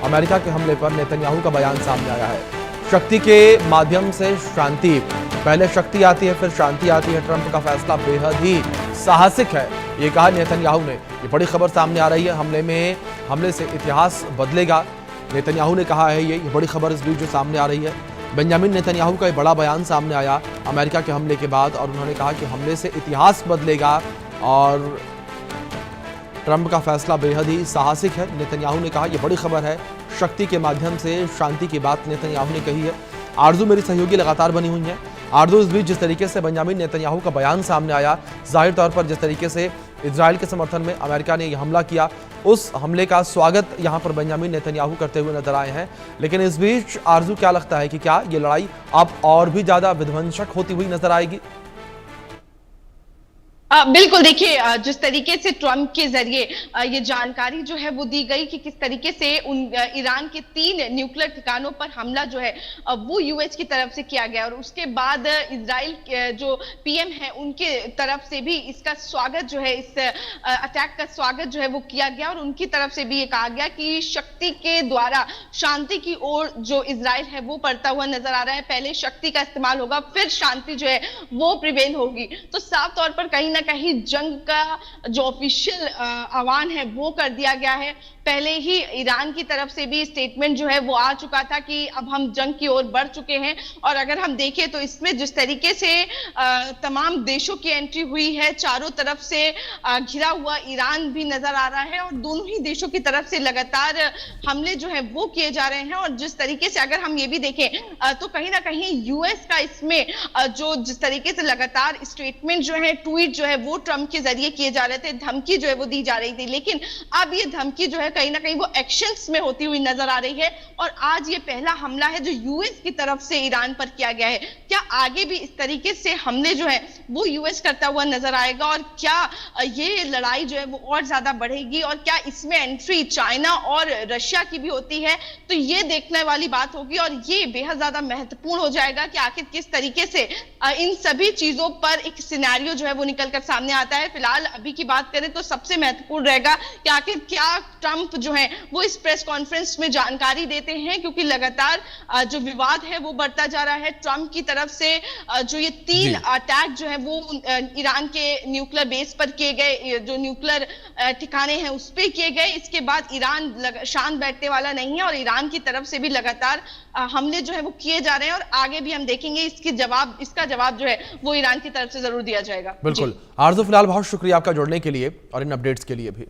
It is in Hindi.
अमेरिका के हमले पर नेतन्याहू का बयान सामने आया है। शक्ति के माध्यम से शांति, पहले शक्ति आती है फिर शांति आती है। ट्रंप का फैसला बेहद ही साहसिक है, ये कहा नेतन्याहू ने। ये बड़ी खबर सामने आ रही है, हमले से इतिहास बदलेगा, नेतन्याहू ने कहा है। ये बड़ी खबर इस बीच जो सामने आ रही है, बेंजामिन नेतन्याहू का एक बड़ा बयान सामने आया अमेरिका के हमले के बाद, और उन्होंने कहा कि हमले से इतिहास बदलेगा और ट्रंप का फैसला बेहद ही साहसिक है। नेतन्याहू ने कहा, यह बड़ी खबर है, शक्ति के माध्यम से शांति की बात नेतन्याहू ने कही है। आरजू मेरी सहयोगी लगातार बनी हुई है। आरजू, इस बीच जिस तरीके से बेंजामिन नेतन्याहू का बयान सामने आया, जाहिर तौर पर जिस तरीके से इजराइल के समर्थन में अमेरिका ने यह हमला किया, उस हमले का स्वागत यहां पर बेंजामिन नेतन्याहू करते हुए नजर आए हैं। लेकिन इस बीच आरजू, क्या लगता है कि क्या ये लड़ाई अब और भी ज्यादा विध्वंसक होती हुई नजर आएगी? बिल्कुल, देखिए जिस तरीके से ट्रंप के जरिए ये जानकारी जो है वो दी गई कि किस तरीके से ईरान के 3 न्यूक्लियर ठिकानों पर हमला जो है वो यूएस की तरफ से किया गया, और उसके बाद इजराइल जो पीएम है उनके तरफ से भी इसका स्वागत जो है, इस अटैक का स्वागत जो है वो किया गया, और उनकी तरफ से भी ये कहा गया कि शक्ति के द्वारा शांति की ओर जो इजराइल है वो बढ़ता हुआ नजर आ रहा है। पहले शक्ति का इस्तेमाल होगा, फिर शांति जो है वो प्रिवेल होगी। तो साफ तौर पर कहीं ना कहीं जंग का जो ऑफिशियल आह्वान है वो कर दिया गया है। पहले ही ईरान की तरफ से भी स्टेटमेंट जो है वो आ चुका था कि अब हम जंग की ओर बढ़ चुके हैं। और अगर हम देखें तो इसमें जिस तरीके से तमाम देशों की एंट्री हुई है, चारों तरफ से घिरा हुआ ईरान भी नजर आ रहा है, और दोनों ही देशों की तरफ से लगातार हमले जो है वो किए जा रहे हैं। और जिस तरीके से अगर हम ये भी देखें तो कहीं ना कहीं यूएस का इसमें जो जिस तरीके से लगातार स्टेटमेंट जो है, ट्वीट जो है वो ट्रंप के जरिए किए जा रहे थे, धमकी जो है वो दी जा रही थी, लेकिन अब ये धमकी जो है कहीं ना कहीं वो एक्शंस में होती हुई नजर आ रही है। और आज ये पहला हमला है जो यूएस की तरफ से ईरान पर किया गया है। क्या आगे भी इस तरीके से हमले जो है वो यूएस करता हुआ नजर आएगा, और क्या ये लड़ाई जो है वो और ज्यादा बढ़ेगी, और क्या इसमें एंट्री चाइना और रशिया की भी होती है? तो ये देखने वाली बात होगी, और ये बेहद ज्यादा महत्वपूर्ण हो जाएगा कि आखिर किस तरीके से इन सभी चीजों पर एक सिनेरियो जो है वो निकल कर सामने आता है। फिलहाल अभी की बात करें तो सबसे महत्वपूर्ण रहेगा कि आखिर क्या ट्रंप जो है वो इस प्रेस कॉन्फ्रेंस में जानकारी देते हैं, क्योंकि लगातार जो विवाद है वो बढ़ता जा रहा है। ट्रंप की तरफ से जो ये 3 अटैक जो है वो ईरान के न्यूक्लियर बेस पर किए गए, जो न्यूक्लियर ठिकाने हैं उस पर किए गए, इसके बाद ईरान शांत बैठने वाला नहीं है, और ईरान की तरफ से भी लगातार हमले जो है वो किए जा रहे हैं। और आगे भी हम देखेंगे इसका जवाब जो है वो ईरान की तरफ से जरूर दिया जाएगा। बिल्कुल आरजू, फिलहाल बहुत शुक्रिया आपका जुड़ने के लिए और इन अपडेट्स के लिए भी।